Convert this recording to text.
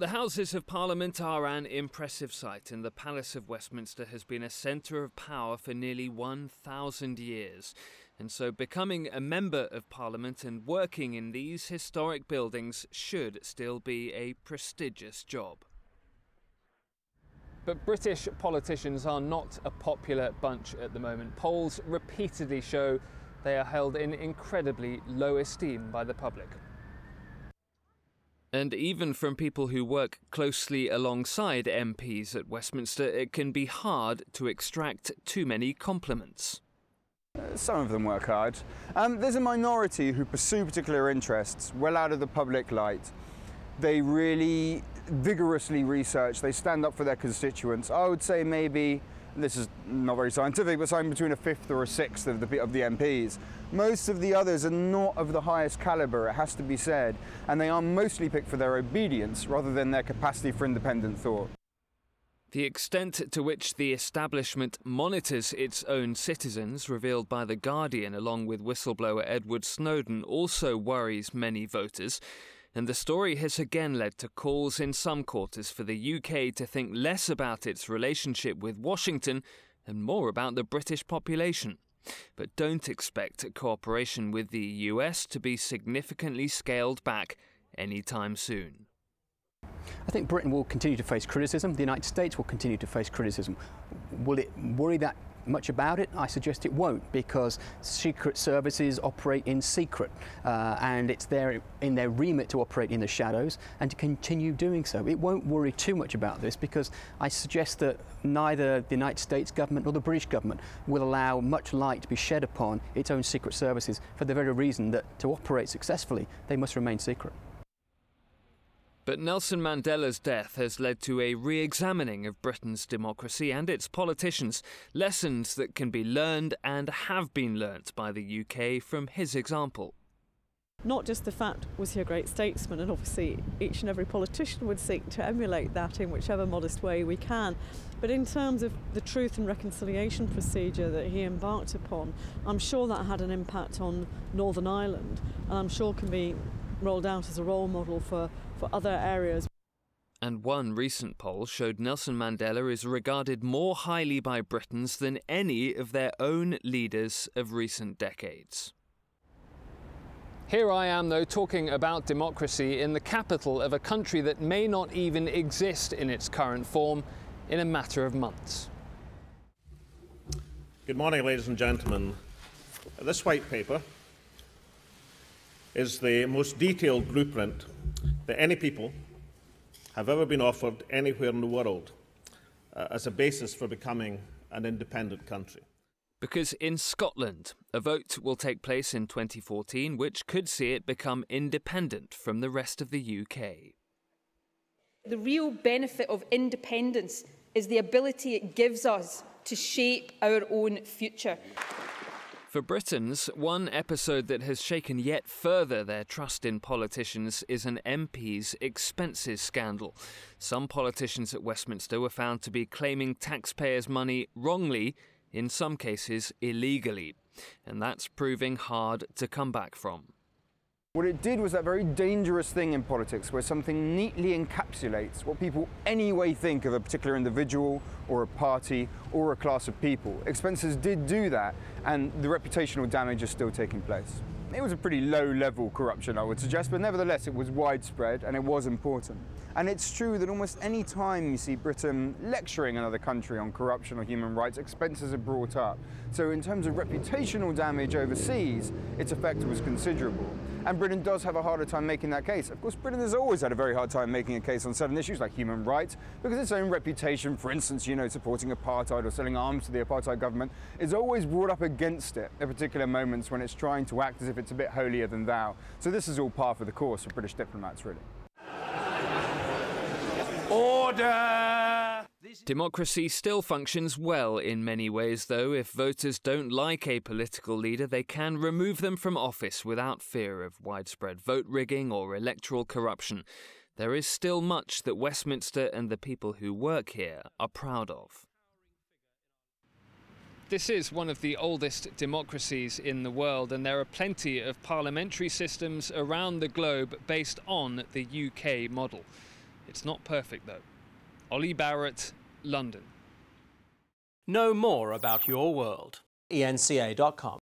The Houses of Parliament are an impressive sight, and the Palace of Westminster has been a centre of power for nearly 1,000 years. And so becoming a Member of Parliament and working in these historic buildings should still be a prestigious job. But British politicians are not a popular bunch at the moment. Polls repeatedly show they are held in incredibly low esteem by the public. And even from people who work closely alongside MPs at Westminster, it can be hard to extract too many compliments. Some of them work hard. There's a minority who pursue particular interests well out of the public light. They really vigorously research, they stand up for their constituents. I would say maybe, this is not very scientific, but something between a fifth or a sixth of the MPs. Most of the others are not of the highest calibre, it has to be said, and they are mostly picked for their obedience rather than their capacity for independent thought. The extent to which the establishment monitors its own citizens, revealed by The Guardian along with whistleblower Edward Snowden, also worries many voters. And the story has again led to calls in some quarters for the UK to think less about its relationship with Washington and more about the British population. But don't expect cooperation with the US to be significantly scaled back anytime soon. I think Britain will continue to face criticism. The United States will continue to face criticism. Will it worry that much about it? I suggest it won't, because secret services operate in secret and it's in their remit to operate in the shadows and to continue doing so. It won't worry too much about this, because I suggest that neither the United States government nor the British government will allow much light to be shed upon its own secret services for the very reason that to operate successfully they must remain secret. But Nelson Mandela's death has led to a re-examining of Britain's democracy and its politicians, lessons that can be learned and have been learnt by the UK from his example. Not just the fact, was he a great statesman, and obviously each and every politician would seek to emulate that in whichever modest way we can, but in terms of the Truth and Reconciliation procedure that he embarked upon, I'm sure that had an impact on Northern Ireland, and I'm sure can be rolled out as a role model for other areas. And one recent poll showed Nelson Mandela is regarded more highly by Britons than any of their own leaders of recent decades. Here I am, though, talking about democracy in the capital of a country that may not even exist in its current form in a matter of months. Good morning, ladies and gentlemen. This white paper is the most detailed blueprint that any people have ever been offered anywhere in the world as a basis for becoming an independent country. Because in Scotland, a vote will take place in 2014 which could see it become independent from the rest of the UK. The real benefit of independence is the ability it gives us to shape our own future. For Britons, one episode that has shaken yet further their trust in politicians is an MP's expenses scandal. Some politicians at Westminster were found to be claiming taxpayers' money wrongly, in some cases illegally, and that's proving hard to come back from. What it did was that very dangerous thing in politics where something neatly encapsulates what people anyway think of a particular individual or a party or a class of people. Expenses did do that, and the reputational damage is still taking place. It was a pretty low-level corruption, I would suggest, but nevertheless it was widespread and it was important. And it's true that almost any time you see Britain lecturing another country on corruption or human rights, expenses are brought up. So in terms of reputational damage overseas, its effect was considerable. And Britain does have a harder time making that case. Of course, Britain has always had a very hard time making a case on certain issues like human rights, because its own reputation, for instance, supporting apartheid or selling arms to the apartheid government, is always brought up against it at particular moments when it's trying to act as if it's a bit holier than thou. So this is all par for the course for British diplomats, really. Order! Democracy still functions well in many ways, though. If voters don't like a political leader, they can remove them from office without fear of widespread vote rigging or electoral corruption. There is still much that Westminster and the people who work here are proud of. This is one of the oldest democracies in the world, and there are plenty of parliamentary systems around the globe based on the UK model. It's not perfect, though. Ollie Barrett, London. Know more about your world. eNCA.com.